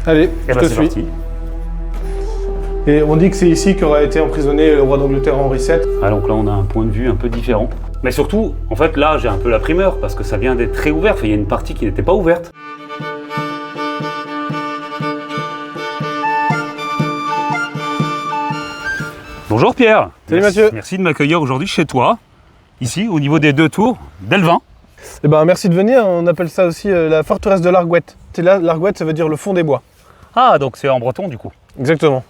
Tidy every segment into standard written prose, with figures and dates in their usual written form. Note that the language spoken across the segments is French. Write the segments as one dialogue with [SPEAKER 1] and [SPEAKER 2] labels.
[SPEAKER 1] Allez, je te
[SPEAKER 2] c'est
[SPEAKER 1] suis.
[SPEAKER 2] parti.
[SPEAKER 1] Et on dit que c'est ici qu'aurait été emprisonné le roi d'Angleterre Henri VII.
[SPEAKER 2] Ah, donc là, on a un point de vue un peu différent. Mais surtout, en fait, là, j'ai un peu la primeur, parce que ça vient d'être très ouvert. Enfin, il y a une partie qui n'était pas ouverte. Bonjour Pierre.
[SPEAKER 1] Salut Mathieu.
[SPEAKER 2] Merci de m'accueillir aujourd'hui chez toi, ici, au niveau des 2 tours d'Elvin.
[SPEAKER 1] Eh ben, merci de venir, on appelle ça aussi la forteresse de l'Argouette. Là, l'Argouette, ça veut dire le fond des bois.
[SPEAKER 2] Ah, donc c'est en breton du coup.
[SPEAKER 1] Exactement.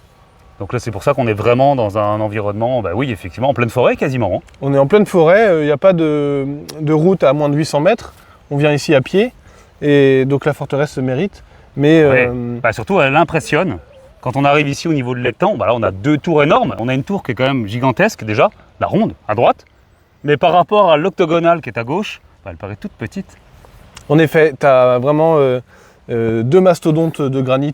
[SPEAKER 2] Donc là, c'est pour ça qu'on est vraiment dans un environnement, bah oui, effectivement, en pleine forêt quasiment. Hein.
[SPEAKER 1] On est en pleine forêt, il n'y a pas de route à moins de 800 mètres. On vient ici à pied, et donc la forteresse se mérite. Mais
[SPEAKER 2] Ouais. Bah, surtout, elle impressionne. Quand on arrive ici au niveau de l'étang, bah là, on a 2 tours énormes. On a une tour qui est quand même gigantesque déjà, la ronde à droite. Mais par rapport à l'octogonale qui est à gauche, bah, elle paraît toute petite.
[SPEAKER 1] en effet, tu as vraiment 2 mastodontes de granit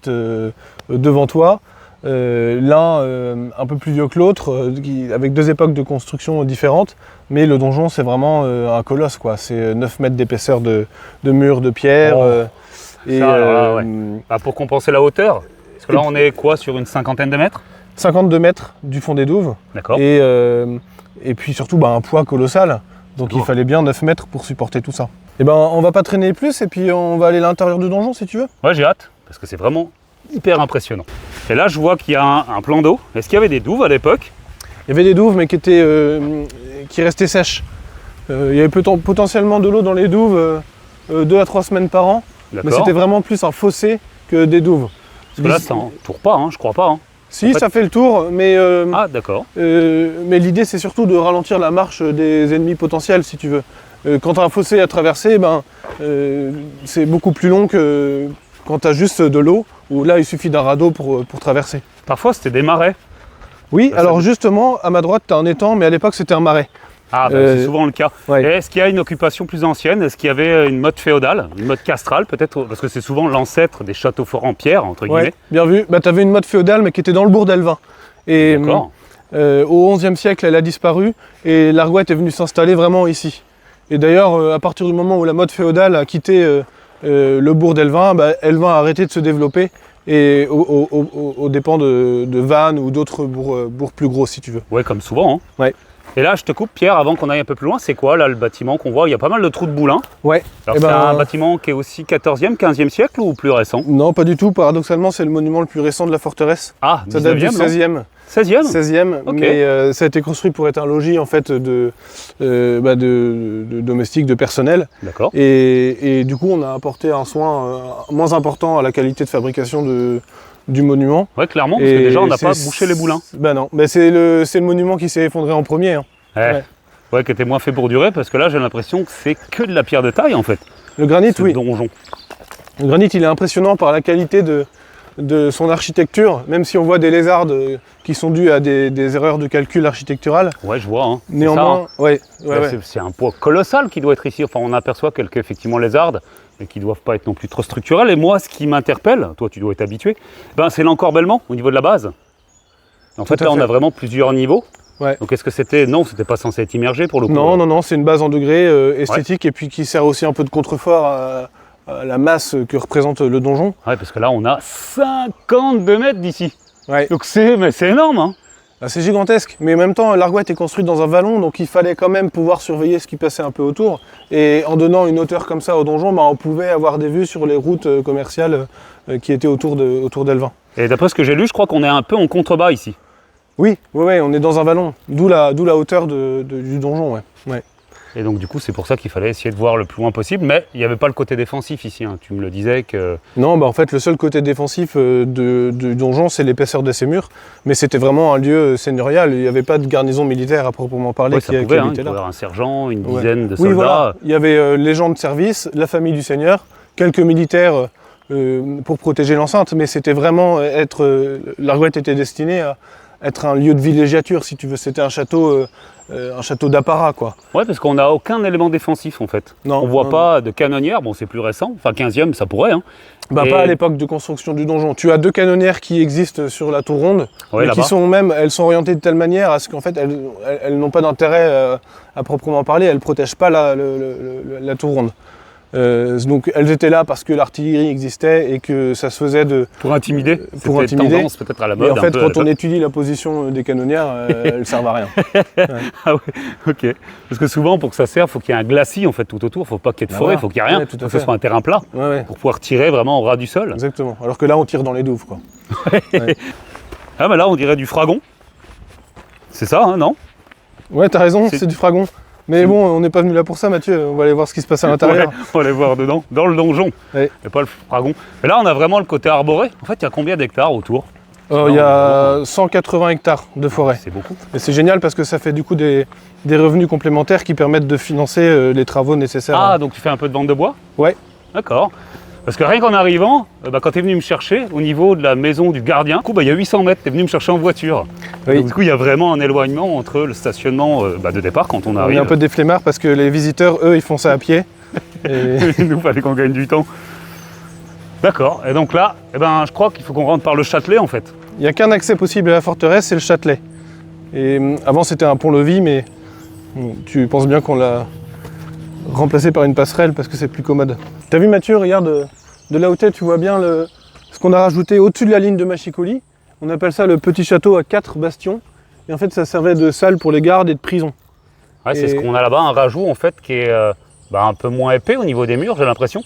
[SPEAKER 1] devant toi. L'un un peu plus vieux que l'autre, avec 2 époques de construction différentes. Mais le donjon, c'est vraiment un colosse, quoi. C'est 9 mètres d'épaisseur de murs de pierre. Et
[SPEAKER 2] Ça, alors là, ouais. Bah, pour compenser la hauteur, parce que là, on est quoi, sur une 50aine de mètres?
[SPEAKER 1] 52 mètres du fond des douves.
[SPEAKER 2] D'accord.
[SPEAKER 1] Et puis surtout un poids colossal. Donc il fallait bien 9 mètres pour supporter tout ça. Et ben on va pas traîner plus et puis on va aller à l'intérieur du donjon si tu veux.
[SPEAKER 2] Ouais, j'ai hâte, parce que c'est vraiment hyper impressionnant. Et là, je vois qu'il y a un plan d'eau. Est-ce qu'il y avait des douves à l'époque?
[SPEAKER 1] Il y avait des douves mais qui restaient sèches. Il y avait potentiellement de l'eau dans les douves 2 à 3 semaines par an. Mais
[SPEAKER 2] D'accord.
[SPEAKER 1] c'était vraiment plus un fossé que des douves.
[SPEAKER 2] Parce que là, ça entoure pas, hein, je crois pas. Hein.
[SPEAKER 1] Si,
[SPEAKER 2] en fait-
[SPEAKER 1] ça fait le tour, mais
[SPEAKER 2] D'accord.
[SPEAKER 1] l'idée c'est surtout de ralentir la marche des ennemis potentiels si tu veux. Quand tu as un fossé à traverser, c'est beaucoup plus long que quand tu as juste de l'eau, où là il suffit d'un radeau pour traverser.
[SPEAKER 2] Parfois, c'était des marais.
[SPEAKER 1] Oui,
[SPEAKER 2] Bah,
[SPEAKER 1] alors
[SPEAKER 2] ça-
[SPEAKER 1] justement, à ma droite tu as un étang, mais à l'époque c'était un marais.
[SPEAKER 2] Ah, bah, c'est souvent le cas.
[SPEAKER 1] ouais.
[SPEAKER 2] Et est-ce qu'il y a une occupation plus ancienne? Est-ce qu'il y avait une mode féodale, une mode castrale peut-être? Parce que c'est souvent l'ancêtre des châteaux forts en pierre, entre guillemets.
[SPEAKER 1] Ouais, bien vu. Tu avais une mode féodale, mais qui était dans le bourg d'Elvin. Et
[SPEAKER 2] D'accord.
[SPEAKER 1] au XIe siècle, elle a disparu, et l'Argouette est venue s'installer vraiment ici. Et d'ailleurs, à partir du moment où la mode féodale a quitté le bourg d'Elvin, Elvin a arrêté de se développer, et aux dépens de Vannes ou d'autres bourgs plus gros, si tu veux.
[SPEAKER 2] Ouais, comme souvent. Hein.
[SPEAKER 1] Ouais.
[SPEAKER 2] Et là, je te coupe, Pierre, avant qu'on aille un peu plus loin. C'est quoi, là, le bâtiment qu'on voit? Il y a pas mal de trous de boulins.
[SPEAKER 1] Ouais.
[SPEAKER 2] Alors,
[SPEAKER 1] Eh
[SPEAKER 2] c'est
[SPEAKER 1] ben,
[SPEAKER 2] un bâtiment qui est aussi 14e, 15e siècle ou plus récent?
[SPEAKER 1] Non, pas du tout. Paradoxalement, c'est le monument le plus récent de la forteresse.
[SPEAKER 2] Ah,
[SPEAKER 1] Ça date du
[SPEAKER 2] 19e, non
[SPEAKER 1] 16e.
[SPEAKER 2] 16e?
[SPEAKER 1] 16e,
[SPEAKER 2] Ok.
[SPEAKER 1] mais ça a été construit pour être un logis en fait de domestiques, de personnel.
[SPEAKER 2] D'accord.
[SPEAKER 1] Et du coup, on a apporté un soin moins important à la qualité de fabrication du monument.
[SPEAKER 2] Ouais, clairement, parce que
[SPEAKER 1] Et
[SPEAKER 2] déjà, on n'a pas
[SPEAKER 1] c'est-
[SPEAKER 2] bouché les boulins.
[SPEAKER 1] Ben non, c'est le monument qui s'est effondré en premier. Hein.
[SPEAKER 2] Ouais. Ouais, qui était moins fait pour durer, parce que là, j'ai l'impression que c'est que de la pierre de taille, en fait.
[SPEAKER 1] Le granit,
[SPEAKER 2] Ce
[SPEAKER 1] oui.
[SPEAKER 2] donjon.
[SPEAKER 1] Le granit, il est impressionnant par la qualité de son architecture, même si on voit des lézardes qui sont dues à des erreurs de calcul architectural.
[SPEAKER 2] Ouais, je vois. Hein. C'est
[SPEAKER 1] Néanmoins,
[SPEAKER 2] ça, hein.
[SPEAKER 1] ouais.
[SPEAKER 2] C'est un poids colossal qui doit être ici. Enfin, on aperçoit quelques effectivement lézardes, mais qui ne doivent pas être non plus trop structurels. Et moi, ce qui m'interpelle, toi tu dois être habitué, c'est l'encorbellement au niveau de la base. En fait,
[SPEAKER 1] Tout à
[SPEAKER 2] là, on
[SPEAKER 1] fait.
[SPEAKER 2] a vraiment plusieurs niveaux.
[SPEAKER 1] Ouais.
[SPEAKER 2] Donc, est-ce que c'était... Non, c'était pas censé être immergé pour le coup.
[SPEAKER 1] Non, c'est une base en degrés esthétique et puis qui sert aussi un peu de contrefort à la masse que représente le donjon.
[SPEAKER 2] Ouais, parce que là, on a 52 mètres d'ici.
[SPEAKER 1] Ouais.
[SPEAKER 2] Donc, c'est énorme, hein.
[SPEAKER 1] C'est gigantesque, mais en même temps, l'Argouette est construite dans un vallon, donc il fallait quand même pouvoir surveiller ce qui passait un peu autour. Et en donnant une hauteur comme ça au donjon, on pouvait avoir des vues sur les routes commerciales qui étaient autour d'Elvin.
[SPEAKER 2] Et d'après ce que j'ai lu, je crois qu'on est un peu en contrebas ici.
[SPEAKER 1] Oui, on est dans un vallon, d'où la hauteur du donjon. Ouais.
[SPEAKER 2] Et donc, du coup, c'est pour ça qu'il fallait essayer de voir le plus loin possible. Mais il n'y avait pas le côté défensif ici. Hein. Tu me le disais que...
[SPEAKER 1] Non, en fait, le seul côté défensif du donjon, c'est l'épaisseur de ses murs. Mais c'était vraiment un lieu seigneurial. Il n'y avait pas de garnison militaire à proprement parler
[SPEAKER 2] Ouais,
[SPEAKER 1] qui
[SPEAKER 2] ça pouvait, hein,
[SPEAKER 1] habitait
[SPEAKER 2] il
[SPEAKER 1] là.
[SPEAKER 2] pouvait y avoir un sergent, une
[SPEAKER 1] Ouais.
[SPEAKER 2] dizaine de
[SPEAKER 1] Oui,
[SPEAKER 2] soldats.
[SPEAKER 1] voilà. Il y avait les gens de service, la famille du seigneur, quelques militaires pour protéger l'enceinte. Mais c'était vraiment l'Argouette était destinée à être un lieu de villégiature, si tu veux. C'était un château d'apparat, quoi.
[SPEAKER 2] Ouais, parce qu'on n'a aucun élément défensif en fait.
[SPEAKER 1] Non,
[SPEAKER 2] On voit
[SPEAKER 1] non,
[SPEAKER 2] pas de canonnière, bon c'est plus récent, enfin 15e ça pourrait. Hein. Et-
[SPEAKER 1] Pas à l'époque de construction du donjon. Tu as 2 canonnières qui existent sur la tour ronde,
[SPEAKER 2] Ouais,
[SPEAKER 1] mais qui
[SPEAKER 2] là-bas.
[SPEAKER 1] elles sont orientées de telle manière à ce qu'en fait elles n'ont pas d'intérêt à proprement parler, elles ne protègent pas la tour ronde. Donc elles étaient là parce que l'artillerie existait et que ça se faisait de...
[SPEAKER 2] Pour intimider.
[SPEAKER 1] pour
[SPEAKER 2] C'était
[SPEAKER 1] intimider.
[SPEAKER 2] tendance peut-être à la mode.
[SPEAKER 1] Et en
[SPEAKER 2] un
[SPEAKER 1] fait,
[SPEAKER 2] peu,
[SPEAKER 1] quand on étudie la position des canonnières, elles servent à rien.
[SPEAKER 2] Ah ouais, ok. Parce que souvent, pour que ça serve, il faut qu'il y ait un glacis en fait tout autour. Il ne faut pas qu'il y ait de
[SPEAKER 1] Bah
[SPEAKER 2] forêt, il
[SPEAKER 1] voilà.
[SPEAKER 2] faut qu'il n'y ait rien.
[SPEAKER 1] Ouais, tout à
[SPEAKER 2] Il faut que ce
[SPEAKER 1] fait.
[SPEAKER 2] soit un terrain plat
[SPEAKER 1] Ouais,
[SPEAKER 2] pour pouvoir tirer vraiment au ras du sol.
[SPEAKER 1] exactement. Alors que là, on tire dans les douves, quoi.
[SPEAKER 2] Ah bah là, on dirait du fragon. C'est ça, hein, non?
[SPEAKER 1] Ouais, t'as raison,
[SPEAKER 2] C'est-
[SPEAKER 1] c'est du fragon. Mais bon, on n'est pas venu là pour ça, Mathieu. On va aller voir ce qui se passe à l'intérieur.
[SPEAKER 2] Ouais, on va aller voir dedans, dans le donjon.
[SPEAKER 1] Ouais.
[SPEAKER 2] Et pas le fragon. Mais là, on a vraiment le côté arboré. En fait, il y a combien d'hectares autour?
[SPEAKER 1] Il y a 180 hectares de forêt.
[SPEAKER 2] C'est beaucoup.
[SPEAKER 1] Et c'est génial parce que ça fait du coup des revenus complémentaires qui permettent de financer les travaux nécessaires.
[SPEAKER 2] Ah, donc tu fais un peu de vente de bois?
[SPEAKER 1] Ouais.
[SPEAKER 2] D'accord. Parce que rien qu'en arrivant, quand tu es venu me chercher, au niveau de la maison du gardien, du coup, il y a 800 mètres, tu es venu me chercher en voiture.
[SPEAKER 1] Oui.
[SPEAKER 2] Donc, du coup, il y a vraiment un éloignement entre le stationnement de départ quand on
[SPEAKER 1] On est
[SPEAKER 2] arrive.
[SPEAKER 1] un peu des flemmards parce que les visiteurs, eux, ils font ça à pied. Et...
[SPEAKER 2] Il nous fallait qu'on gagne du temps. D'accord. Et donc là, je crois qu'il faut qu'on rentre par le Châtelet en fait.
[SPEAKER 1] Il n'y a qu'un accès possible à la forteresse, c'est le Châtelet. Et avant, c'était un pont-levis, mais tu penses bien qu'on l'a remplacé par une passerelle parce que c'est plus commode. T'as vu, Mathieu, regarde, de là où t'es, tu vois bien ce qu'on a rajouté au-dessus de la ligne de Machicoli. On appelle ça le petit château à 4 bastions. Et en fait, ça servait de salle pour les gardes et de prison.
[SPEAKER 2] Ouais, c'est
[SPEAKER 1] Et-
[SPEAKER 2] ce qu'on a là-bas, un rajout en fait qui est un peu moins épais au niveau des murs, j'ai l'impression.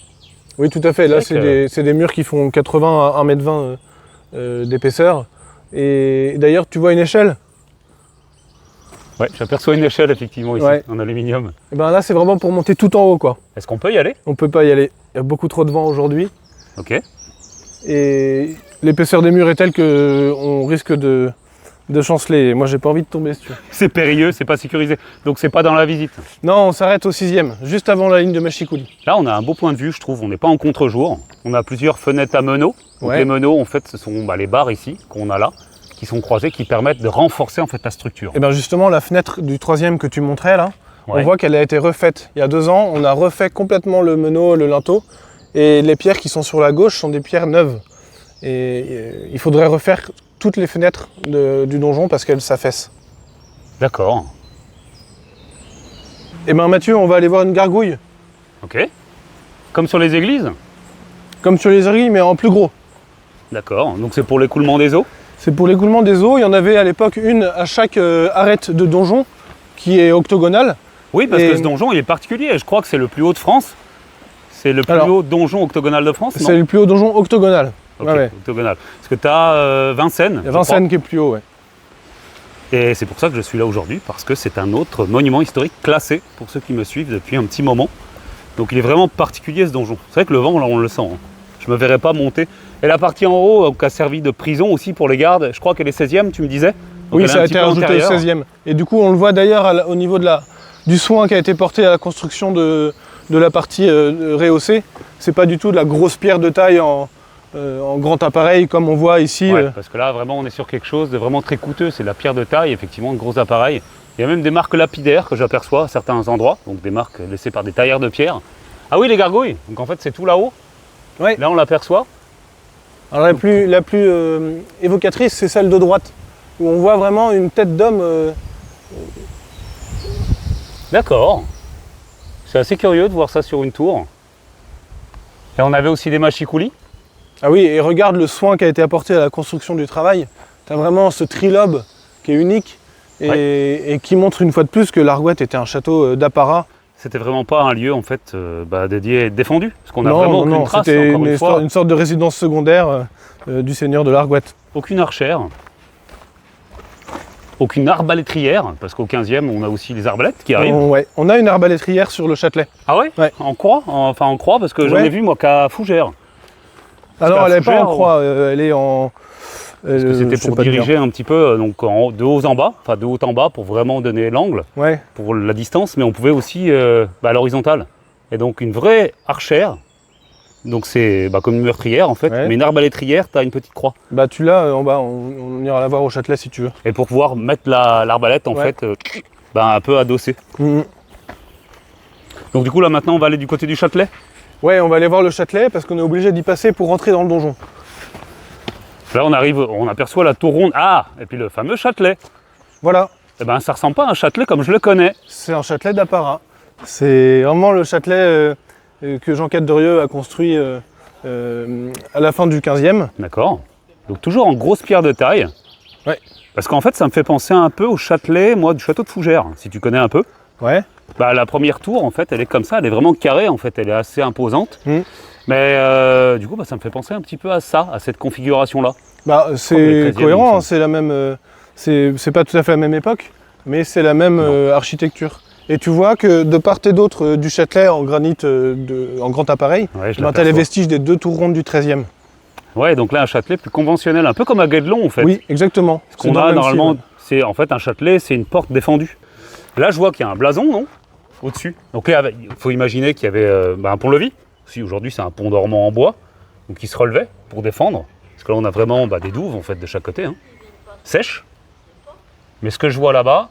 [SPEAKER 1] Oui, tout à fait. Là,
[SPEAKER 2] C'est vrai
[SPEAKER 1] c'est des murs qui font 80 à 1,20 m d'épaisseur. Et d'ailleurs, tu vois une échelle?
[SPEAKER 2] Ouais, j'aperçois une échelle effectivement ici,
[SPEAKER 1] Ouais.
[SPEAKER 2] en aluminium.
[SPEAKER 1] Et ben là, c'est vraiment pour monter tout en haut, quoi.
[SPEAKER 2] Est-ce qu'on peut y aller?
[SPEAKER 1] On peut pas y aller. Il y a beaucoup trop de vent aujourd'hui.
[SPEAKER 2] Ok.
[SPEAKER 1] Et l'épaisseur des murs est telle qu'on risque de chanceler. Et moi, j'ai pas envie de tomber dessus.
[SPEAKER 2] C'est périlleux, c'est pas sécurisé. Donc c'est pas dans la visite.
[SPEAKER 1] Non, on s'arrête au 6e, juste avant la ligne de Machicoli.
[SPEAKER 2] Là, on a un beau point de vue, je trouve. On n'est pas en contre-jour. On a plusieurs fenêtres à meneaux. Donc
[SPEAKER 1] Ouais.
[SPEAKER 2] les meneaux, en fait, ce sont les barres ici qu'on a là, qui sont croisées, qui permettent de renforcer en fait la structure.
[SPEAKER 1] Et bien justement, la fenêtre du 3e que tu montrais là,
[SPEAKER 2] Ouais.
[SPEAKER 1] on voit qu'elle a été refaite. Il y a 2 ans, on a refait complètement le meneau, le linteau. Et les pierres qui sont sur la gauche sont des pierres neuves. Et il faudrait refaire toutes les fenêtres du donjon parce qu'elles s'affaissent.
[SPEAKER 2] D'accord.
[SPEAKER 1] Et ben Mathieu, on va aller voir une gargouille.
[SPEAKER 2] Ok. Comme sur les églises.
[SPEAKER 1] Comme sur les aiguilles, mais en plus gros.
[SPEAKER 2] D'accord. Donc c'est pour l'écoulement des eaux.
[SPEAKER 1] C'est pour l'écoulement des eaux. Il y en avait à l'époque une à chaque arête de donjon qui est octogonale.
[SPEAKER 2] Oui, parce
[SPEAKER 1] Et-
[SPEAKER 2] que ce donjon, il est particulier. Je crois que c'est le plus haut de France. C'est le plus
[SPEAKER 1] Alors,
[SPEAKER 2] haut donjon octogonal de France, non?
[SPEAKER 1] C'est le plus haut donjon octogonal.
[SPEAKER 2] Ok,
[SPEAKER 1] Ouais, ouais.
[SPEAKER 2] octogonal. Parce que tu as Vincennes.
[SPEAKER 1] Il y a Vincennes qui est plus haut, ouais.
[SPEAKER 2] Et c'est pour ça que je suis là aujourd'hui, parce que c'est un autre monument historique classé, pour ceux qui me suivent depuis un petit moment. Donc il est vraiment particulier ce donjon. C'est vrai que le vent, là, on le sent. Hein. Je me verrais pas monter. Et la partie en haut, qui a servi de prison aussi pour les gardes, je crois qu'elle est 16e, tu me disais? Donc
[SPEAKER 1] Oui,
[SPEAKER 2] elle est
[SPEAKER 1] ça
[SPEAKER 2] un
[SPEAKER 1] a
[SPEAKER 2] petit
[SPEAKER 1] été
[SPEAKER 2] peu
[SPEAKER 1] rajouté au
[SPEAKER 2] antérieure.
[SPEAKER 1] 16e. Et du coup, on le voit d'ailleurs au niveau du soin qui a été porté à la construction de la partie rehaussée. C'est pas du tout de la grosse pierre de taille en grand appareil comme on voit ici.
[SPEAKER 2] Ouais, parce que là, vraiment, on est sur quelque chose de vraiment très coûteux. C'est de la pierre de taille, effectivement, de gros appareils. Il y a même des marques lapidaires que j'aperçois à certains endroits, donc des marques laissées par des tailleurs de pierre. Ah oui, les gargouilles. Donc en fait, c'est tout là-haut.
[SPEAKER 1] Ouais.
[SPEAKER 2] Là, on l'aperçoit.
[SPEAKER 1] Alors la plus évocatrice, c'est celle de droite, où on voit vraiment une tête d'homme.
[SPEAKER 2] D'accord. C'est assez curieux de voir ça sur une tour. Et on avait aussi des machicoulis.
[SPEAKER 1] Ah oui, et regarde le soin qui a été apporté à la construction du travail. Tu as vraiment ce trilobe qui est unique et qui montre une fois de plus que l'Argouette était un château d'apparat.
[SPEAKER 2] C'était vraiment pas un lieu en fait dédié, défendu, parce qu'on a
[SPEAKER 1] Non,
[SPEAKER 2] vraiment
[SPEAKER 1] non,
[SPEAKER 2] aucune
[SPEAKER 1] non,
[SPEAKER 2] trace.
[SPEAKER 1] c'était
[SPEAKER 2] Encore une fois,
[SPEAKER 1] une sorte de résidence secondaire du seigneur de l'Argouette.
[SPEAKER 2] aucune archère, aucune arbalétrière, parce qu'au 15e on a aussi les arbalètes qui arrivent.
[SPEAKER 1] Ouais, on a une arbalétrière sur le Châtelet.
[SPEAKER 2] Ah ouais,
[SPEAKER 1] Ouais.
[SPEAKER 2] En croix, enfin en croix, parce que j'en
[SPEAKER 1] Ouais.
[SPEAKER 2] ai vu moi qu'à Fougères.
[SPEAKER 1] Alors
[SPEAKER 2] qu'à
[SPEAKER 1] elle n'est pas en
[SPEAKER 2] Fougères,
[SPEAKER 1] croix, elle est en.
[SPEAKER 2] Parce que c'était pour diriger un petit peu donc de haut en bas, enfin de haut en bas pour vraiment donner l'angle
[SPEAKER 1] Ouais,
[SPEAKER 2] pour la distance, mais on pouvait aussi à l'horizontale. Et donc une vraie archère, donc c'est comme une meurtrière en fait,
[SPEAKER 1] Ouais.
[SPEAKER 2] mais une arbalétrière, tu as une petite croix.
[SPEAKER 1] bah tu l'as en bas, on ira la voir au Châtelet si tu veux.
[SPEAKER 2] Et pour pouvoir mettre l'arbalète en
[SPEAKER 1] Ouais.
[SPEAKER 2] fait un peu adossée.
[SPEAKER 1] Mhm.
[SPEAKER 2] Donc du coup là maintenant on va aller du côté du Châtelet.
[SPEAKER 1] Ouais, on va aller voir le Châtelet parce qu'on est obligé d'y passer pour rentrer dans le donjon.
[SPEAKER 2] Là on arrive, on aperçoit la tour ronde, et puis le fameux Châtelet.
[SPEAKER 1] Voilà,
[SPEAKER 2] Eh ben ça ressemble pas à un Châtelet comme je le connais.
[SPEAKER 1] c'est un Châtelet d'apparat. C'est vraiment le Châtelet que Jean Caderieux a construit à la fin du 15e.
[SPEAKER 2] D'accord. Donc toujours en grosse pierre de taille.
[SPEAKER 1] Ouais.
[SPEAKER 2] Parce qu'en fait, ça me fait penser un peu au Châtelet, moi, du château de Fougères, si tu connais un peu.
[SPEAKER 1] Ouais.
[SPEAKER 2] Bah, la première tour, en fait, elle est comme ça, elle est vraiment carrée, en fait, elle est assez imposante. Mais du coup, bah, ça me fait penser un petit peu à ça, à cette configuration-là.
[SPEAKER 1] Bah,
[SPEAKER 2] les
[SPEAKER 1] c'est
[SPEAKER 2] 13e,
[SPEAKER 1] cohérent, hein, c'est la même. C'est pas tout à fait la même époque, mais c'est la même architecture. Et tu vois que de part et d'autre du Châtelet en granit en grand appareil,
[SPEAKER 2] Ouais, je
[SPEAKER 1] tu as les
[SPEAKER 2] l'aperçois.
[SPEAKER 1] vestiges des 2 tours rondes du 13e.
[SPEAKER 2] Ouais, donc là, un Châtelet plus conventionnel, un peu comme à Guédelon, en fait.
[SPEAKER 1] Oui, exactement.
[SPEAKER 2] Ce qu'on
[SPEAKER 1] C'est dans
[SPEAKER 2] a
[SPEAKER 1] le même
[SPEAKER 2] normalement,
[SPEAKER 1] style.
[SPEAKER 2] c'est en fait un Châtelet, c'est une porte défendue. Là, je vois qu'il y a un blason, non? Au-dessus. Donc là, il faut imaginer qu'il y avait un pont-levis. Si aujourd'hui, c'est un pont dormant en bois, donc qui se relevait pour défendre. Parce que là, on a vraiment des douves, en fait, de chaque côté, hein, sèches. Mais ce que je vois là-bas,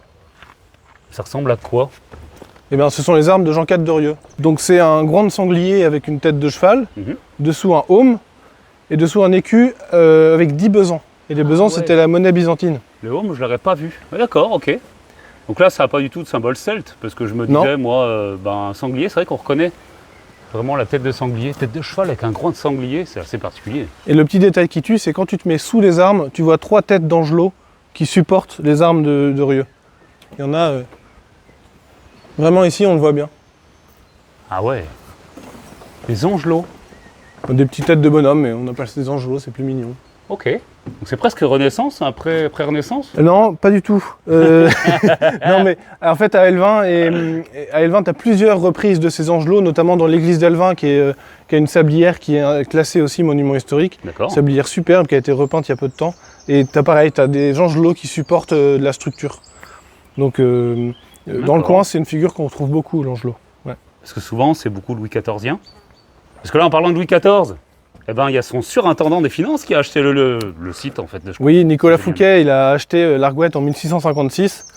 [SPEAKER 2] ça ressemble à quoi?
[SPEAKER 1] Eh bien, ce sont les armes de Jean Caderieux. Donc c'est un grand sanglier avec une tête de cheval, dessous un aume, et dessous un écu avec 10 besants. Et les besants,
[SPEAKER 2] ouais.
[SPEAKER 1] c'était la monnaie byzantine.
[SPEAKER 2] Le home, je ne l'aurais pas vu. Ouais, d'accord, ok. Donc là, ça n'a pas du tout de symbole celte, parce que je me
[SPEAKER 1] Non.
[SPEAKER 2] disais, moi, un sanglier, c'est vrai qu'on reconnaît vraiment la tête de sanglier. Tête de cheval avec un grand sanglier, c'est assez particulier.
[SPEAKER 1] Et le petit détail qui tue, c'est quand tu te mets sous les armes, tu vois 3 têtes d'angelots qui supportent les armes de Rieux. Il y en a... Vraiment ici, on le voit bien.
[SPEAKER 2] Ah ouais. Les angelots.
[SPEAKER 1] Des petites têtes de bonhomme, mais on appelle ça des angelots, c'est plus mignon.
[SPEAKER 2] Ok. Donc c'est presque Renaissance, après Renaissance.
[SPEAKER 1] Non, pas du tout. Non, mais en fait, à Elvin, tu as plusieurs reprises de ces angelots, notamment dans l'église d'Elvin, qui a une sablière qui est classée aussi monument historique.
[SPEAKER 2] D'accord.
[SPEAKER 1] Sablière superbe qui a été repeinte il y a peu de temps. Et tu as des angelots qui supportent de la structure. Donc, dans le coin, c'est une figure qu'on retrouve beaucoup, l'angelot. Ouais.
[SPEAKER 2] Parce que souvent, c'est beaucoup Louis XIVien. Parce que là, en parlant de Louis XIV, eh ben, il y a son surintendant des finances qui a acheté le site, en fait.
[SPEAKER 1] Oui, Nicolas Fouquet, il a acheté l'Argouette en 1656.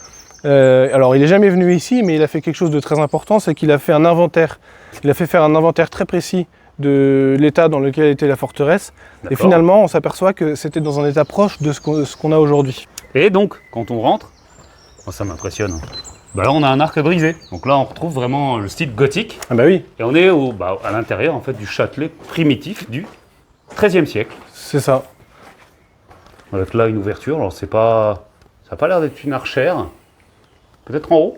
[SPEAKER 1] Alors, il n'est jamais venu ici, mais il a fait quelque chose de très important, c'est qu'il a fait un inventaire. Il a fait faire un inventaire très précis de l'état dans lequel était la forteresse. Et finalement, on s'aperçoit que c'était dans un état proche de ce qu'on a aujourd'hui.
[SPEAKER 2] Et donc, quand on rentre, ça m'impressionne. Bah là, on a un arc brisé. Donc là, on retrouve vraiment le style gothique.
[SPEAKER 1] Ah bah oui.
[SPEAKER 2] Et on est à l'intérieur, en fait, du Châtelet primitif du XIIIe siècle.
[SPEAKER 1] C'est ça.
[SPEAKER 2] Avec là une ouverture. Alors, ça n'a pas l'air d'être une archère. Peut-être en haut.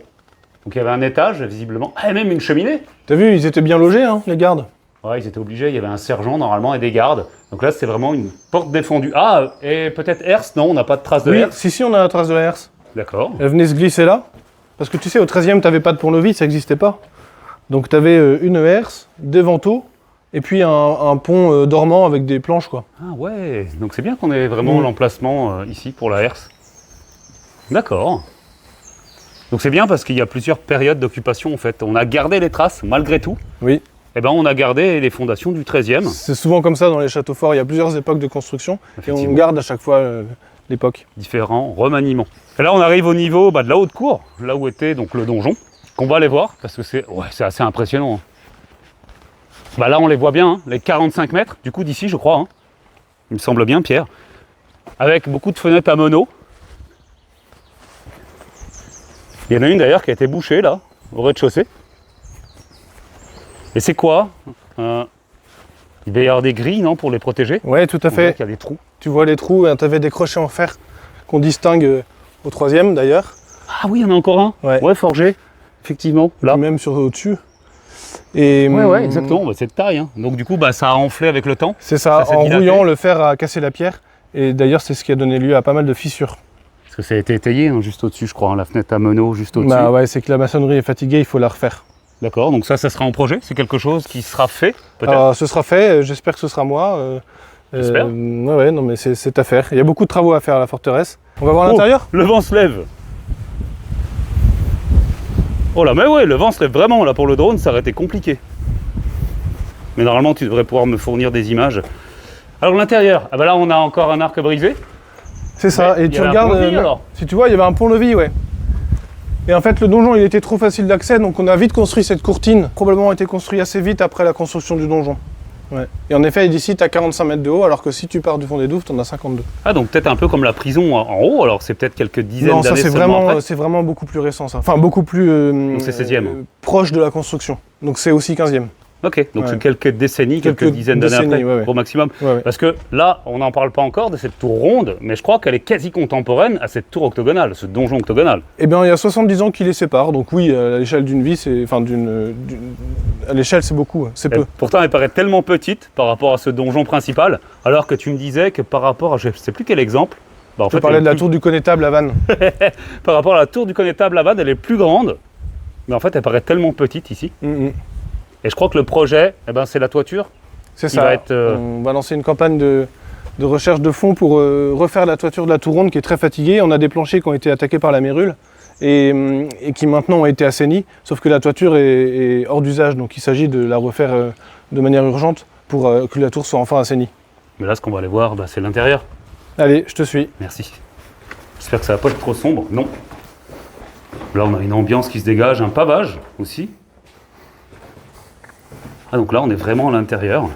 [SPEAKER 2] Donc il y avait un étage, visiblement. Ah, et même une cheminée.
[SPEAKER 1] T'as vu, ils étaient bien logés, hein, les gardes.
[SPEAKER 2] Ouais, ils étaient obligés. Il y avait un sergent, normalement, et des gardes. Donc là, c'était vraiment une porte défendue. Ah, et peut-être herse? Non, on n'a pas de trace de
[SPEAKER 1] Oui,
[SPEAKER 2] herse.
[SPEAKER 1] si, on a la trace de la herse.
[SPEAKER 2] D'accord.
[SPEAKER 1] Elle venait se glisser là. Parce que tu sais, au 13e, t'avais pas de pont-levis, ça n'existait pas. Donc t'avais une herse, des vantaux, et puis un pont dormant avec des planches, quoi.
[SPEAKER 2] Ah ouais, donc c'est bien qu'on ait vraiment l'emplacement ici pour la herse. D'accord. Donc c'est bien parce qu'il y a plusieurs périodes d'occupation en fait. On a gardé les traces malgré tout.
[SPEAKER 1] Oui.
[SPEAKER 2] Eh ben on a gardé les fondations du 13e.
[SPEAKER 1] C'est souvent comme ça dans les châteaux forts, il y a plusieurs époques de construction, et on garde à chaque fois l'époque.
[SPEAKER 2] Différents remaniements. Et là on arrive au niveau de la haute cour, là où était donc le donjon, qu'on va aller voir parce que c'est assez impressionnant. Hein. Bah là on les voit bien, hein, les 45 mètres du coup d'ici je crois. Hein. Il me semble bien Pierre. Avec beaucoup de fenêtres à meneaux. Il y en a une d'ailleurs qui a été bouchée là, au rez-de-chaussée. Et c'est quoi il va y avoir des grilles, non, pour les protéger?
[SPEAKER 1] Ouais, tout à fait.
[SPEAKER 2] Il y a des trous.
[SPEAKER 1] Tu vois les trous, tu avais des crochets en fer qu'on distingue au 3e d'ailleurs.
[SPEAKER 2] Ah oui, il y en a encore un.
[SPEAKER 1] Ouais,
[SPEAKER 2] forgé, effectivement. Là.
[SPEAKER 1] Et même au-dessus. Et
[SPEAKER 2] ouais, exactement, c'est de taille. Hein. Donc du coup, ça a enflé avec le temps.
[SPEAKER 1] C'est ça,
[SPEAKER 2] s'est
[SPEAKER 1] en
[SPEAKER 2] dilaté.
[SPEAKER 1] rouillant, le fer a cassé la pierre. Et d'ailleurs, c'est ce qui a donné lieu à pas mal de fissures.
[SPEAKER 2] Parce que ça a été étayé hein, juste au-dessus, je crois, hein, la fenêtre à meneaux juste au-dessus.
[SPEAKER 1] Bah ouais, c'est que la maçonnerie est fatiguée, il faut la refaire.
[SPEAKER 2] D'accord, donc ça sera en projet? C'est quelque chose qui sera fait, peut-être?
[SPEAKER 1] Alors, ce sera fait, j'espère que ce sera moi.
[SPEAKER 2] J'espère.
[SPEAKER 1] Ouais, non mais c'est à faire. Il y a beaucoup de travaux à faire à la forteresse. On va voir l'intérieur?
[SPEAKER 2] Le vent se lève. Oh là, mais ouais, le vent se lève vraiment. Là, pour le drone, ça aurait été compliqué. Mais normalement, tu devrais pouvoir me fournir des images. Alors, l'intérieur. Ah bah là, on a encore un arc brisé.
[SPEAKER 1] C'est ça,
[SPEAKER 2] Mais
[SPEAKER 1] et
[SPEAKER 2] il y
[SPEAKER 1] tu
[SPEAKER 2] avait un
[SPEAKER 1] regardes,
[SPEAKER 2] pont-levis, alors.
[SPEAKER 1] si tu vois, il y avait un pont-levis, ouais. Et en fait, le donjon, il était trop facile d'accès, donc on a vite construit cette courtine. Probablement été construit assez vite après la construction du donjon. Ouais. Et en effet, d'ici, tu as 45 mètres de haut, alors que si tu pars du fond des douves, tu en as 52.
[SPEAKER 2] Ah, donc peut-être un peu comme la prison en haut, alors c'est peut-être quelques dizaines
[SPEAKER 1] Non, ça
[SPEAKER 2] d'années
[SPEAKER 1] c'est
[SPEAKER 2] seulement
[SPEAKER 1] vraiment,
[SPEAKER 2] après.
[SPEAKER 1] c'est vraiment beaucoup plus récent, ça. Enfin, beaucoup plus
[SPEAKER 2] Donc c'est 16e.
[SPEAKER 1] proche de la construction. Donc c'est aussi 15e.
[SPEAKER 2] Ok, donc
[SPEAKER 1] Ouais.
[SPEAKER 2] c'est quelques décennies, quelques dizaines d'années
[SPEAKER 1] décennies,
[SPEAKER 2] après,
[SPEAKER 1] ouais, ouais.
[SPEAKER 2] au maximum.
[SPEAKER 1] Ouais, ouais.
[SPEAKER 2] Parce que là, on n'en parle pas encore de cette tour ronde, mais je crois qu'elle est quasi contemporaine à cette tour octogonale, ce donjon octogonal.
[SPEAKER 1] Eh bien, il y a 70 ans qui les séparent, donc oui, à l'échelle d'une vie, à l'échelle, c'est beaucoup, c'est peu.
[SPEAKER 2] Pourtant, elle paraît tellement petite par rapport à ce donjon principal, alors que tu me disais que par rapport à, je ne sais plus quel exemple, bah, en
[SPEAKER 1] Je
[SPEAKER 2] fait,
[SPEAKER 1] parlais
[SPEAKER 2] elle est
[SPEAKER 1] de la
[SPEAKER 2] plus-
[SPEAKER 1] tour du Connétable à Vannes.
[SPEAKER 2] par rapport à la tour du connétable à Vannes, elle est plus grande, mais en fait, elle paraît tellement petite ici.
[SPEAKER 1] Mhm.
[SPEAKER 2] Et je crois que le projet, eh ben, c'est la toiture.
[SPEAKER 1] C'est
[SPEAKER 2] Qui
[SPEAKER 1] ça.
[SPEAKER 2] va être,
[SPEAKER 1] On va lancer une campagne de recherche de fonds pour refaire la toiture de la tour ronde qui est très fatiguée. On a des planchers qui ont été attaqués par la mérule et qui maintenant ont été assainis. Sauf que la toiture est hors d'usage, donc il s'agit de la refaire de manière urgente pour que la tour soit enfin assainie.
[SPEAKER 2] Mais là, ce qu'on va aller voir, bah, c'est l'intérieur.
[SPEAKER 1] Allez, je te suis.
[SPEAKER 2] Merci. J'espère que ça va pas être trop sombre. Non. Là, on a une ambiance qui se dégage, un pavage aussi. Ah, donc là, on est vraiment à l'intérieur.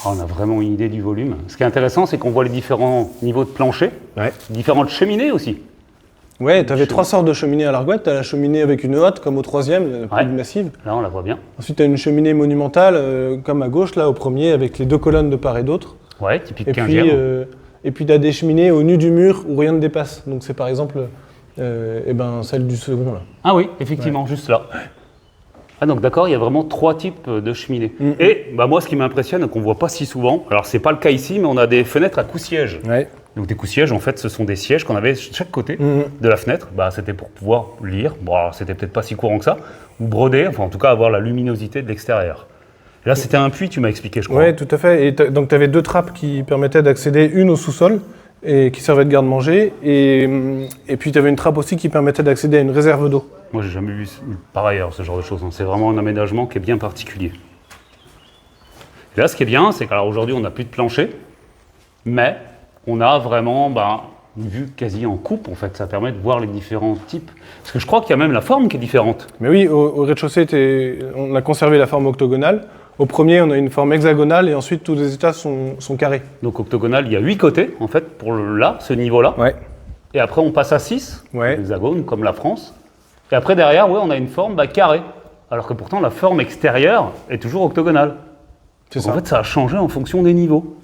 [SPEAKER 2] Ah, on a vraiment une idée du volume. Ce qui est intéressant, c'est qu'on voit les différents niveaux de plancher,
[SPEAKER 1] Ouais.
[SPEAKER 2] différentes cheminées aussi.
[SPEAKER 1] Ouais, tu avais 3 sortes de cheminées à l'argoette. Tu as la cheminée avec une hotte, comme au troisième, la
[SPEAKER 2] Ouais.
[SPEAKER 1] plus massive.
[SPEAKER 2] Là, on la voit bien.
[SPEAKER 1] Ensuite, tu as une cheminée monumentale, comme à gauche, là, au premier, avec les 2 colonnes de part et d'autre.
[SPEAKER 2] Ouais, typique
[SPEAKER 1] Et
[SPEAKER 2] 15e.
[SPEAKER 1] puis tu as des cheminées au nu du mur où rien ne dépasse. Donc c'est par exemple celle du second là.
[SPEAKER 2] Ah oui, effectivement, juste là. Ah donc d'accord, il y a vraiment 3 types de cheminées.
[SPEAKER 1] Mhm.
[SPEAKER 2] Et bah, moi, ce qui m'impressionne, qu'on voit pas si souvent, alors c'est pas le cas ici, mais on a des fenêtres à coups-sièges.
[SPEAKER 1] Ouais.
[SPEAKER 2] Donc des coups-sièges, en fait, ce sont des sièges qu'on avait de chaque côté
[SPEAKER 1] Mhm.
[SPEAKER 2] de la fenêtre. Bah, c'était pour pouvoir lire. Bon, alors c'était peut-être pas si courant que ça, ou broder, enfin en tout cas avoir la luminosité de l'extérieur. Et là, c'était un puits, tu m'as expliqué, je crois.
[SPEAKER 1] Ouais, tout à fait. Et donc tu avais 2 trappes qui permettaient d'accéder, une au sous-sol et qui servait de garde-manger, et puis tu avais une trappe aussi qui permettait d'accéder à une réserve d'eau.
[SPEAKER 2] Moi, j'ai jamais vu par ailleurs ce genre de choses. Hein. C'est vraiment un aménagement qui est bien particulier. Et là, ce qui est bien, c'est qu'aujourd'hui, on n'a plus de plancher, mais on a vraiment une vue quasi en coupe, en fait. Ça permet de voir les différents types. Parce que je crois qu'il y a même la forme qui est différente.
[SPEAKER 1] Mais oui, au rez-de-chaussée, on a conservé la forme octogonale. Au premier, on a une forme hexagonale et ensuite tous les étages sont carrés.
[SPEAKER 2] Donc, octogonal, il y a 8 côtés, en fait, pour ce niveau-là.
[SPEAKER 1] Ouais.
[SPEAKER 2] Et après, on passe à 6,
[SPEAKER 1] Ouais.
[SPEAKER 2] hexagone, comme la France. Et après, derrière, ouais, on a une forme carrée. Alors que pourtant, la forme extérieure est toujours octogonale.
[SPEAKER 1] C'est
[SPEAKER 2] Donc,
[SPEAKER 1] ça.
[SPEAKER 2] en fait, ça a changé en fonction des niveaux.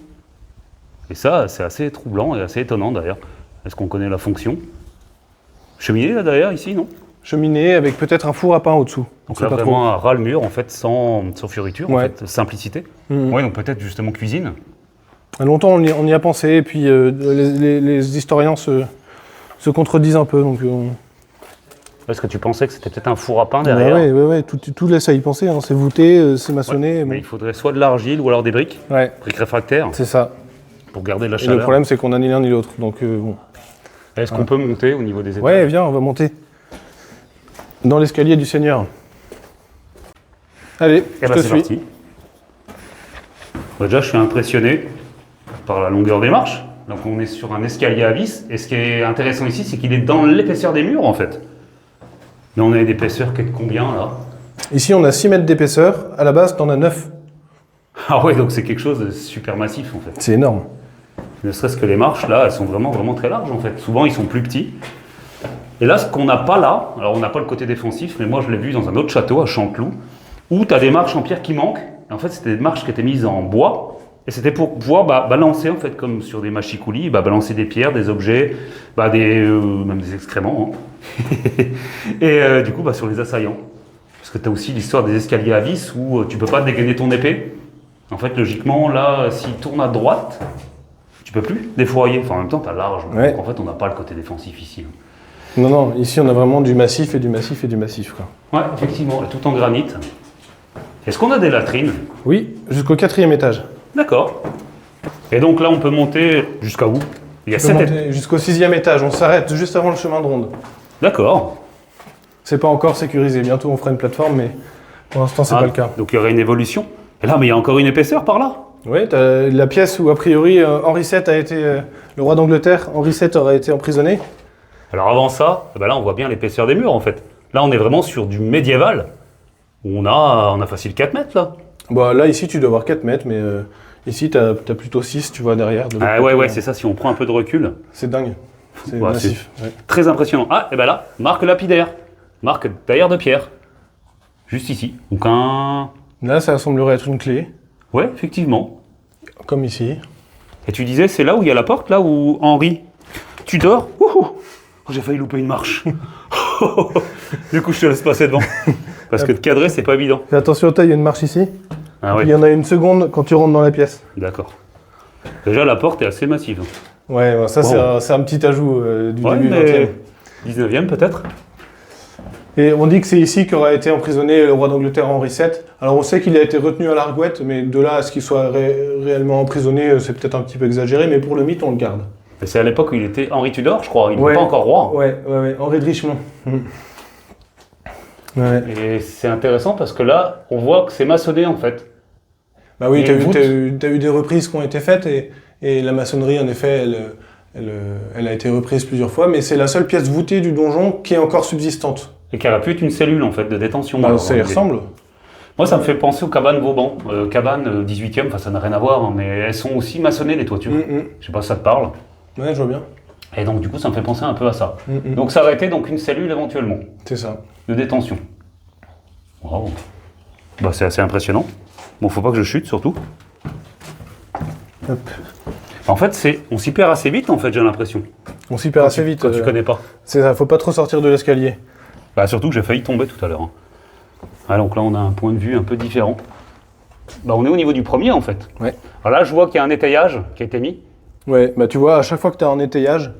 [SPEAKER 2] Et ça, c'est assez troublant et assez étonnant, d'ailleurs. Est-ce qu'on connaît la fonction? Cheminée, là, derrière, ici, non?
[SPEAKER 1] Cheminée avec peut-être un four à pain au-dessous. On
[SPEAKER 2] Donc
[SPEAKER 1] sait
[SPEAKER 2] là,
[SPEAKER 1] pas trop.
[SPEAKER 2] vraiment un ras-le-mur, en fait, sans fioriture, en
[SPEAKER 1] Ouais.
[SPEAKER 2] fait, simplicité.
[SPEAKER 1] Mhm.
[SPEAKER 2] Oui, donc peut-être justement cuisine.
[SPEAKER 1] Longtemps, on y a pensé, et puis les historiens se contredisent un peu. Donc,
[SPEAKER 2] Est-ce que tu pensais que c'était peut-être un four à pain derrière?
[SPEAKER 1] ouais, tout laisse à y penser. Hein. C'est voûté, c'est maçonné.
[SPEAKER 2] Mais
[SPEAKER 1] bon.
[SPEAKER 2] il faudrait soit de l'argile ou alors des briques,
[SPEAKER 1] Ouais,
[SPEAKER 2] briques réfractaires,
[SPEAKER 1] c'est ça.
[SPEAKER 2] pour garder de la
[SPEAKER 1] Et le
[SPEAKER 2] chaleur.
[SPEAKER 1] problème, c'est qu'on n'a ni l'un ni l'autre. Donc, bon.
[SPEAKER 2] Est-ce qu'on peut monter au niveau des étages?
[SPEAKER 1] Ouais, viens, on va monter. Dans l'escalier du Seigneur. Allez,
[SPEAKER 2] Et
[SPEAKER 1] je
[SPEAKER 2] bah
[SPEAKER 1] te
[SPEAKER 2] c'est
[SPEAKER 1] suis.
[SPEAKER 2] parti. Déjà, je suis impressionné par la longueur des marches. Donc on est sur un escalier à vis. Et ce qui est intéressant ici, c'est qu'il est dans l'épaisseur des murs, en fait. Mais on a une épaisseur qui est de combien, là?
[SPEAKER 1] Ici, on a 6 mètres d'épaisseur. À la base, t'en as 9.
[SPEAKER 2] Ah ouais, donc c'est quelque chose de super massif, en fait.
[SPEAKER 1] C'est énorme.
[SPEAKER 2] Ne serait-ce que les marches, là, elles sont vraiment, vraiment très larges, en fait. Souvent, ils sont plus petits. Et là, ce qu'on n'a pas là, alors on n'a pas le côté défensif, mais moi, je l'ai vu dans un autre château, à Chanteloup, où tu as des marches en pierre qui manquent. Et en fait, c'était des marches qui étaient mises en bois. Et c'était pour pouvoir balancer, en fait, comme sur des machicoulis, balancer des pierres, des objets, même des excréments. Hein. Et du coup, sur les assaillants. Parce que tu as aussi l'histoire des escaliers à vis où tu peux pas dégainer ton épée. En fait, logiquement, là, s'il tourne à droite, tu peux plus défourailler. Enfin, en même temps, tu as large.
[SPEAKER 1] Ouais.
[SPEAKER 2] Donc, en fait, on n'a pas le côté défensif ici. Hein.
[SPEAKER 1] Non, ici, on a vraiment du massif et du massif et du massif. Quoi.
[SPEAKER 2] Ouais, effectivement, et tout en granit. Est-ce qu'on a des latrines?
[SPEAKER 1] Oui, jusqu'au 4e étage.
[SPEAKER 2] D'accord. Et donc là, on peut monter jusqu'à où? Il y a
[SPEAKER 1] On peut
[SPEAKER 2] 7
[SPEAKER 1] monter jusqu'au 6e étage. On s'arrête juste avant le chemin de ronde.
[SPEAKER 2] D'accord.
[SPEAKER 1] C'est pas encore sécurisé. Bientôt, on fera une plateforme, mais pour l'instant, c'est pas le cas.
[SPEAKER 2] Donc il y aurait une évolution. Et là, mais il y a encore une épaisseur par là.
[SPEAKER 1] Oui, t'as la pièce où, a priori, Henri VII a été... le roi d'Angleterre, Henri VII aurait été emprisonné.
[SPEAKER 2] Alors avant ça, là, on voit bien l'épaisseur des murs, en fait. Là, on est vraiment sur du médiéval, où on a facile 4 mètres, là.
[SPEAKER 1] Bah, là, ici, tu dois avoir 4 mètres, mais ici, t'as plutôt 6, tu vois, derrière. de l'autre
[SPEAKER 2] Ah
[SPEAKER 1] côté.
[SPEAKER 2] ouais, c'est ça, si on prend un peu de recul.
[SPEAKER 1] C'est dingue. C'est
[SPEAKER 2] Ouais,
[SPEAKER 1] massif. Ouais.
[SPEAKER 2] Très impressionnant. Ah, et ben là, marque lapidaire. marque tailleur de pierre. Juste ici. Donc un...
[SPEAKER 1] Là, ça semblerait être une clé,
[SPEAKER 2] Ouais, effectivement.
[SPEAKER 1] comme ici.
[SPEAKER 2] Et tu disais, c'est là où il y a la porte, là où Henri Tudor. Wouhou, j'ai failli louper une marche. Du coup, je te laisse passer devant. Parce que de cadrer, c'est pas évident.
[SPEAKER 1] Fais attention, il y a une marche ici.
[SPEAKER 2] Ah
[SPEAKER 1] Puis
[SPEAKER 2] oui,
[SPEAKER 1] il y en a une seconde quand tu rentres dans la pièce.
[SPEAKER 2] d'accord. Déjà, la porte est assez massive.
[SPEAKER 1] Ouais, ça
[SPEAKER 2] Wow.
[SPEAKER 1] c'est un petit ajout du
[SPEAKER 2] Ouais,
[SPEAKER 1] début
[SPEAKER 2] mais
[SPEAKER 1] 20e.
[SPEAKER 2] 19e peut-être.
[SPEAKER 1] Et on dit que c'est ici qu'aurait été emprisonné le roi d'Angleterre Henri VII. Alors on sait qu'il a été retenu à l'Argouette, mais de là à ce qu'il soit réellement emprisonné, c'est peut-être un petit peu exagéré, mais pour le mythe, on le garde.
[SPEAKER 2] Mais c'est à l'époque où il était Henri Tudor, je crois. Il
[SPEAKER 1] Ouais.
[SPEAKER 2] n'était pas encore roi.
[SPEAKER 1] Ouais, Henri de Richemont. Ouais.
[SPEAKER 2] Et c'est intéressant parce que là, on voit que c'est maçonné en fait.
[SPEAKER 1] Bah oui,
[SPEAKER 2] Il y a une voûte.
[SPEAKER 1] t'as eu des reprises qui ont été faites, et la maçonnerie, en effet, elle a été reprise plusieurs fois, mais c'est la seule pièce voûtée du donjon qui est encore subsistante.
[SPEAKER 2] Et qui aurait pu être une cellule en fait de détention.
[SPEAKER 1] Bah,
[SPEAKER 2] alors,
[SPEAKER 1] ça y ressemble.
[SPEAKER 2] Moi, ça me fait penser aux cabanes Vauban. Cabanes 18e, enfin ça n'a rien à voir, hein, mais elles sont aussi maçonnées les toitures. Je sais pas si ça te parle.
[SPEAKER 1] Ouais, je vois bien.
[SPEAKER 2] Et donc du coup, ça me fait penser un peu à ça.
[SPEAKER 1] Mm.
[SPEAKER 2] Donc ça aurait été donc une cellule éventuellement
[SPEAKER 1] C'est ça.
[SPEAKER 2] de détention. Wow. Bah, c'est assez impressionnant. Bon, faut pas que je chute surtout.
[SPEAKER 1] Hop.
[SPEAKER 2] En fait, on s'y perd assez vite en fait, j'ai l'impression.
[SPEAKER 1] On s'y perd assez vite.
[SPEAKER 2] Quand tu connais pas.
[SPEAKER 1] C'est ça, faut pas trop sortir de l'escalier.
[SPEAKER 2] Bah, surtout que j'ai failli tomber tout à l'heure. Hein. Ah, donc là, on a un point de vue un peu différent. Bah, on est au niveau du premier en fait.
[SPEAKER 1] Ouais.
[SPEAKER 2] Alors là, je vois qu'il y a un étayage qui a été mis.
[SPEAKER 1] Ouais, bah tu vois, à chaque fois que tu as un étayage,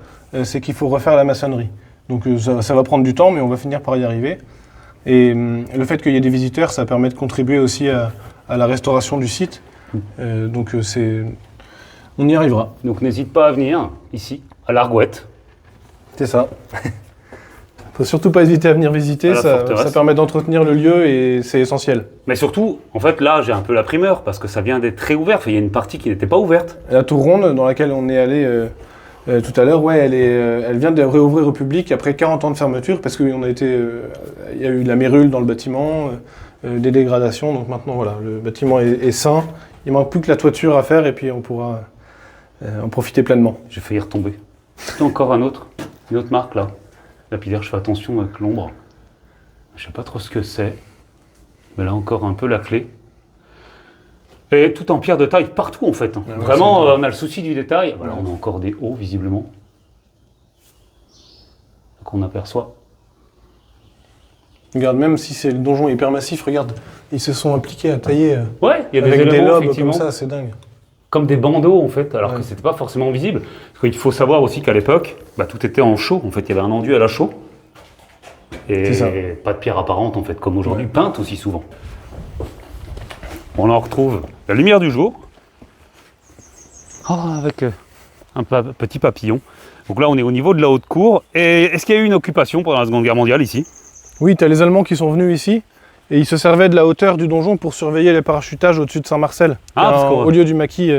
[SPEAKER 1] c'est qu'il faut refaire la maçonnerie. Donc ça va prendre du temps, mais on va finir par y arriver. Et le fait qu'il y ait des visiteurs, ça permet de contribuer aussi à la restauration du site. On y arrivera.
[SPEAKER 2] Donc n'hésite pas à venir ici, à l'Argouette.
[SPEAKER 1] C'est ça. Faut surtout pas hésiter à venir visiter,
[SPEAKER 2] À la
[SPEAKER 1] ça
[SPEAKER 2] forteresse.
[SPEAKER 1] permet d'entretenir le lieu et c'est essentiel.
[SPEAKER 2] Mais surtout, en fait, là, j'ai un peu la primeur parce que ça vient d'être très ouvert. Enfin, il y a une partie qui n'était pas ouverte.
[SPEAKER 1] La tour ronde dans laquelle on est allé tout à l'heure, ouais, elle vient de réouvrir au public après 40 ans de fermeture parce qu'il y a eu de la mérule dans le bâtiment, des dégradations. Donc maintenant, voilà, le bâtiment est sain. Il manque plus que la toiture à faire et puis on pourra en profiter pleinement.
[SPEAKER 2] J'ai failli retomber. C'est encore une autre marque là. Lapidaire, je fais attention avec l'ombre. Je sais pas trop ce que c'est. Mais là encore un peu la clé. Et tout en pierre de taille partout en fait.
[SPEAKER 1] Ah ouais,
[SPEAKER 2] Vraiment, on a le souci du détail. Voilà, on a encore des hauts visiblement. Qu'on aperçoit.
[SPEAKER 1] Regarde, même si le donjon est hyper massif, regarde, ils se sont appliqués à tailler
[SPEAKER 2] Ouais, il y a des
[SPEAKER 1] avec des
[SPEAKER 2] éléments
[SPEAKER 1] lobes
[SPEAKER 2] effectivement.
[SPEAKER 1] comme ça, c'est dingue.
[SPEAKER 2] Comme des bandeaux en fait, alors
[SPEAKER 1] Ouais.
[SPEAKER 2] que c'était pas forcément visible. Parce qu'il faut savoir aussi qu'à l'époque, tout était en chaux. En fait, il y avait un enduit à la chaux.
[SPEAKER 1] C'est ça.
[SPEAKER 2] Et pas de pierre apparente en fait, comme aujourd'hui, peinte aussi souvent. On en retrouve la lumière du jour. Avec un petit papillon. Donc là, on est au niveau de la haute cour. Et est-ce qu'il y a eu une occupation pendant la Seconde Guerre mondiale ici?
[SPEAKER 1] Oui, tu as les Allemands qui sont venus ici et ils se servaient de la hauteur du donjon pour surveiller les parachutages au-dessus de Saint-Marcel, au lieu du maquis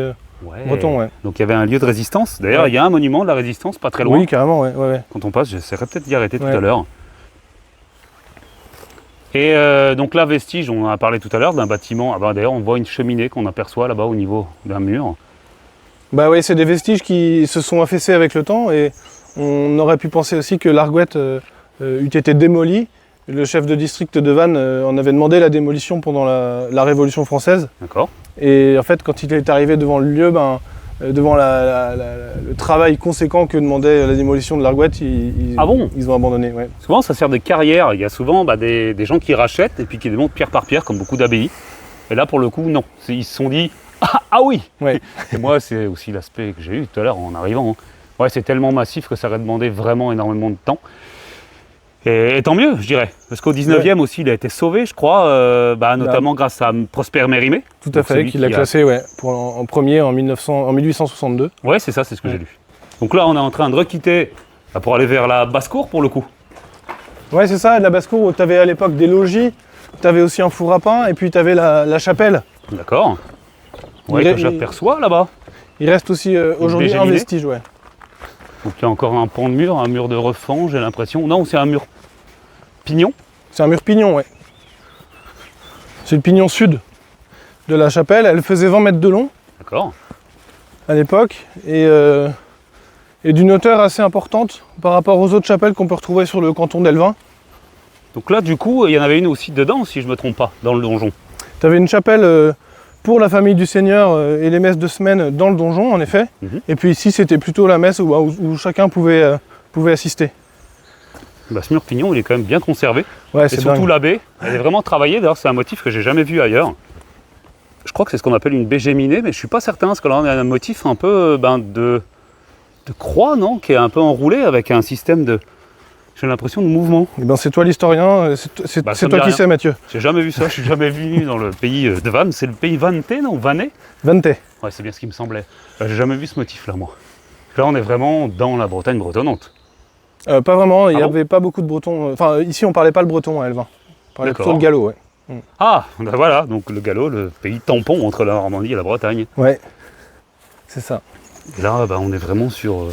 [SPEAKER 1] breton. Ouais.
[SPEAKER 2] Donc il y avait un lieu de résistance. D'ailleurs,
[SPEAKER 1] Ouais.
[SPEAKER 2] il y a un monument de la résistance, pas très loin.
[SPEAKER 1] Oui, carrément, ouais.
[SPEAKER 2] Quand on passe, j'essaierai peut-être d'y arrêter tout
[SPEAKER 1] Ouais.
[SPEAKER 2] à l'heure. Et donc là, vestige, on en a parlé tout à l'heure d'un bâtiment. D'ailleurs, on voit une cheminée qu'on aperçoit là-bas au niveau d'un mur.
[SPEAKER 1] Bah oui, c'est des vestiges qui se sont affaissés avec le temps et on aurait pu penser aussi que l'Argouette eût été démolie. Le chef de district de Vannes en avait demandé la démolition pendant la Révolution française.
[SPEAKER 2] D'accord.
[SPEAKER 1] Et en fait, quand il est arrivé devant le lieu, devant le travail conséquent que demandait la démolition de l'Argouette, ils ont abandonné. Ouais.
[SPEAKER 2] Souvent, ça sert de carrière. Il y a souvent des gens qui rachètent et puis qui démontent pierre par pierre, comme beaucoup d'abbayes. Et là, pour le coup, non. Ils se sont dit ah oui.
[SPEAKER 1] Ouais.
[SPEAKER 2] Et moi, c'est aussi l'aspect que j'ai eu tout à l'heure en arrivant. Ouais, c'est tellement massif que ça aurait demandé vraiment énormément de temps. Et tant mieux, je dirais. Parce qu'au 19e aussi, il a été sauvé, je crois, notamment grâce à Prosper Mérimée.
[SPEAKER 1] Tout à fait, qui l'a classé en premier en 1862.
[SPEAKER 2] Ouais, c'est ça, c'est ce que j'ai lu. Donc là, on est en train de requitter pour aller vers la basse-cour, pour le coup.
[SPEAKER 1] Ouais, c'est ça, la basse-cour où tu avais à l'époque des logis, tu avais aussi un four à pain et puis tu avais la chapelle.
[SPEAKER 2] D'accord. Ouais, que j'aperçois là-bas.
[SPEAKER 1] Il reste aussi aujourd'hui un
[SPEAKER 2] cheminée.
[SPEAKER 1] vestige, ouais.
[SPEAKER 2] Donc il y a encore un pan de mur, un mur de refend, j'ai l'impression. Non, c'est un mur pignon.
[SPEAKER 1] C'est un mur pignon, ouais. C'est le pignon sud de la chapelle. Elle faisait 20 mètres de long
[SPEAKER 2] D'accord.
[SPEAKER 1] à l'époque et d'une hauteur assez importante par rapport aux autres chapelles qu'on peut retrouver sur le canton d'Elvin.
[SPEAKER 2] Donc là, du coup, il y en avait une aussi dedans, si je me trompe pas, dans le donjon.
[SPEAKER 1] Tu avais une chapelle pour la famille du Seigneur et les messes de semaine dans le donjon, en effet. Et puis ici, c'était plutôt la messe où chacun pouvait assister.
[SPEAKER 2] Bah, ce mur-pignon, il est quand même bien conservé.
[SPEAKER 1] Ouais,
[SPEAKER 2] et surtout
[SPEAKER 1] dingue.
[SPEAKER 2] la baie, elle est vraiment travaillée. D'ailleurs, c'est un motif que j'ai jamais vu ailleurs. Je crois que c'est ce qu'on appelle une baie géminée, mais je suis pas certain, parce que là, on a un motif un peu de croix, non? Qui est un peu enroulé avec un système de... J'ai l'impression de mouvement.
[SPEAKER 1] Eh ben, c'est toi l'historien, c'est
[SPEAKER 2] Bah,
[SPEAKER 1] toi qui sais, Mathieu.
[SPEAKER 2] J'ai jamais vu ça, je suis jamais venu dans le pays de Vannes. C'est le pays vannetais, non? Vanais?
[SPEAKER 1] Vante.
[SPEAKER 2] Ouais, c'est bien ce qui me semblait. J'ai jamais vu ce motif-là, moi. Là, on est vraiment dans la Bretagne bretonnante.
[SPEAKER 1] Pas vraiment, il n'y
[SPEAKER 2] bon
[SPEAKER 1] avait pas beaucoup de bretons. Enfin, ici, on parlait pas le breton à Elvin. On parlait
[SPEAKER 2] D'accord.
[SPEAKER 1] plutôt le gallo, ouais.
[SPEAKER 2] Ah, ben voilà, donc le gallo, le pays tampon entre la Normandie et la Bretagne.
[SPEAKER 1] Ouais, c'est ça.
[SPEAKER 2] Et là, bah, on est vraiment sur...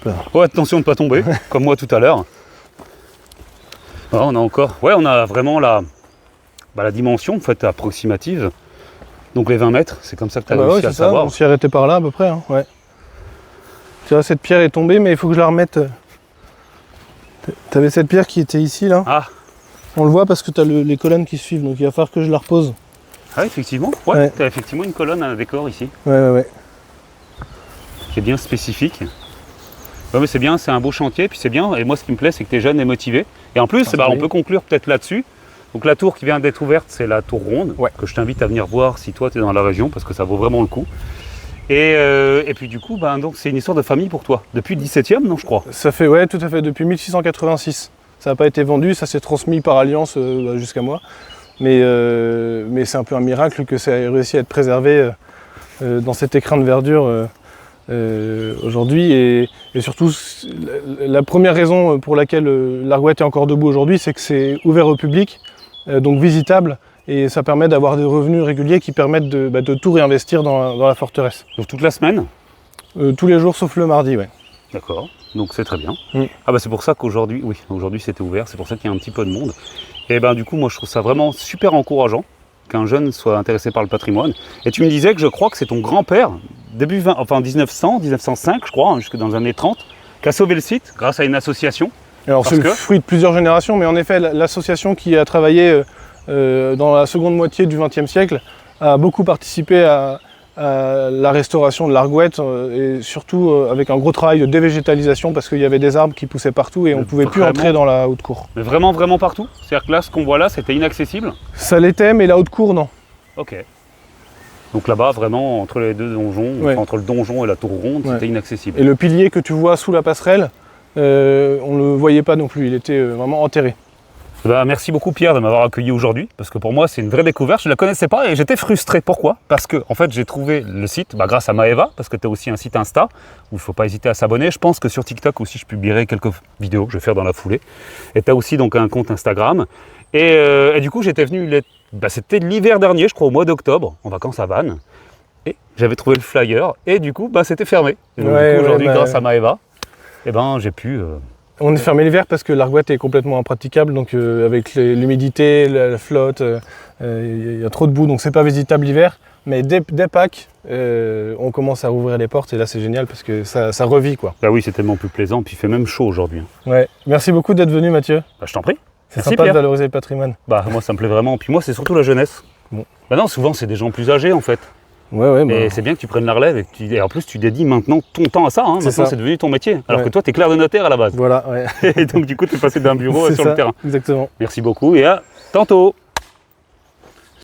[SPEAKER 1] Là.
[SPEAKER 2] Oh, attention de ne pas tomber, comme moi tout à l'heure. Ah, on a encore... Ouais, on a vraiment la dimension en fait, approximative. Donc les 20 mètres, c'est comme ça que tu as
[SPEAKER 1] Ouais,
[SPEAKER 2] réussi
[SPEAKER 1] c'est
[SPEAKER 2] à le
[SPEAKER 1] ça,
[SPEAKER 2] savoir.
[SPEAKER 1] on s'y arrêtait par là à peu près. Hein. Ouais. Tu vois, cette pierre est tombée, mais il faut que je la remette. T'avais cette pierre qui était ici, là.
[SPEAKER 2] Ah,
[SPEAKER 1] On le voit parce que t'as les colonnes qui suivent, donc il va falloir que je la repose.
[SPEAKER 2] ah effectivement. Ouais,
[SPEAKER 1] Ouais.
[SPEAKER 2] tu as effectivement une colonne, un décor ici,
[SPEAKER 1] Ouais.
[SPEAKER 2] qui est bien spécifique. Ouais, mais c'est bien, c'est un beau chantier, puis c'est bien. Et moi, ce qui me plaît, c'est que tu es jeune et motivé. Et en plus,
[SPEAKER 1] Ah,
[SPEAKER 2] on
[SPEAKER 1] oui.
[SPEAKER 2] peut conclure peut-être là-dessus. Donc la tour qui vient d'être ouverte, c'est la tour ronde,
[SPEAKER 1] Ouais.
[SPEAKER 2] que je t'invite à venir voir si toi, tu es dans la région, parce que ça vaut vraiment le coup. Et puis du coup, donc c'est une histoire de famille pour toi. Depuis le 17e, non, je crois.
[SPEAKER 1] Ça fait, ouais, tout à fait, depuis 1686. Ça n'a pas été vendu, ça s'est transmis par alliance jusqu'à moi. Mais c'est un peu un miracle que ça ait réussi à être préservé dans cet écrin de verdure aujourd'hui. Et surtout, la première raison pour laquelle l'Argouette est encore debout aujourd'hui, c'est que c'est ouvert au public, donc visitable. Et ça permet d'avoir des revenus réguliers qui permettent de tout réinvestir dans la forteresse.
[SPEAKER 2] Donc toute la semaine.
[SPEAKER 1] Tous les jours sauf le mardi, ouais.
[SPEAKER 2] D'accord, donc c'est très bien.
[SPEAKER 1] Mm.
[SPEAKER 2] Ah bah c'est pour ça qu'aujourd'hui, oui, aujourd'hui c'était ouvert, c'est pour ça qu'il y a un petit peu de monde. Et ben du coup, moi je trouve ça vraiment super encourageant qu'un jeune soit intéressé par le patrimoine. Et tu me disais que je crois que c'est ton grand-père, début 1900, 1905 je crois, jusque dans les années 30, qui a sauvé le site grâce à une association.
[SPEAKER 1] Alors
[SPEAKER 2] Parce
[SPEAKER 1] c'est le
[SPEAKER 2] que-
[SPEAKER 1] fruit de plusieurs générations, mais en effet l'association qui a travaillé dans la seconde moitié du XXe siècle a beaucoup participé à la restauration de l'Argouette et surtout avec un gros travail de dévégétalisation parce qu'il y avait des arbres qui poussaient partout et on ne pouvait plus
[SPEAKER 2] Vraiment
[SPEAKER 1] entrer dans la haute cour.
[SPEAKER 2] Mais vraiment, vraiment partout. C'est-à-dire que là, ce qu'on voit là, c'était inaccessible.
[SPEAKER 1] Ça l'était, mais la haute cour non.
[SPEAKER 2] Ok. Donc là-bas, vraiment, entre les deux donjons,
[SPEAKER 1] Ouais.
[SPEAKER 2] enfin, entre le donjon et la tour ronde,
[SPEAKER 1] Ouais.
[SPEAKER 2] c'était inaccessible.
[SPEAKER 1] Et le pilier que tu vois sous la passerelle, on ne le voyait pas non plus, il était vraiment enterré.
[SPEAKER 2] Bah, merci beaucoup Pierre de m'avoir accueilli aujourd'hui, parce que pour moi c'est une vraie découverte, je ne la connaissais pas et j'étais frustré. Pourquoi? Parce que en fait j'ai trouvé le site grâce à Maeva, parce que tu as aussi un site Insta, où il ne faut pas hésiter à s'abonner. Je pense que sur TikTok aussi je publierai quelques vidéos que je vais faire dans la foulée. Et tu as aussi donc un compte Instagram. Et du coup j'étais venu, c'était l'hiver dernier, je crois au mois d'octobre, en vacances à Vannes. Et j'avais trouvé le flyer, et du coup c'était fermé. Et donc,
[SPEAKER 1] Ouais,
[SPEAKER 2] du coup aujourd'hui
[SPEAKER 1] ouais,
[SPEAKER 2] grâce à Maeva, j'ai pu...
[SPEAKER 1] On est fermé l'hiver parce que l'Argouette est complètement impraticable, donc avec l'humidité, la flotte, il y a trop de boue, donc c'est pas visitable l'hiver. Mais dès Pâques, on commence à rouvrir les portes et là c'est génial parce que ça revit quoi.
[SPEAKER 2] Bah oui, c'est tellement plus plaisant, puis il fait même chaud aujourd'hui.
[SPEAKER 1] Ouais. Merci beaucoup d'être venu Mathieu.
[SPEAKER 2] Bah, je t'en prie.
[SPEAKER 1] C'est
[SPEAKER 2] Merci,
[SPEAKER 1] sympa
[SPEAKER 2] Pierre.
[SPEAKER 1] de valoriser le patrimoine.
[SPEAKER 2] Bah moi ça me plaît vraiment, puis moi c'est surtout la jeunesse.
[SPEAKER 1] Bon.
[SPEAKER 2] Bah non, souvent c'est des gens plus âgés en fait.
[SPEAKER 1] Ouais,
[SPEAKER 2] Et c'est bien que tu prennes la relève et en plus tu dédies maintenant ton temps à ça. Hein.
[SPEAKER 1] C'est
[SPEAKER 2] Maintenant
[SPEAKER 1] ça.
[SPEAKER 2] c'est devenu ton métier. Alors
[SPEAKER 1] Ouais.
[SPEAKER 2] que toi tu es clerc de notaire à la base.
[SPEAKER 1] Voilà, ouais.
[SPEAKER 2] Et donc du coup tu es passé d'un bureau
[SPEAKER 1] C'est
[SPEAKER 2] sur
[SPEAKER 1] ça,
[SPEAKER 2] le terrain.
[SPEAKER 1] exactement.
[SPEAKER 2] Merci beaucoup et à tantôt.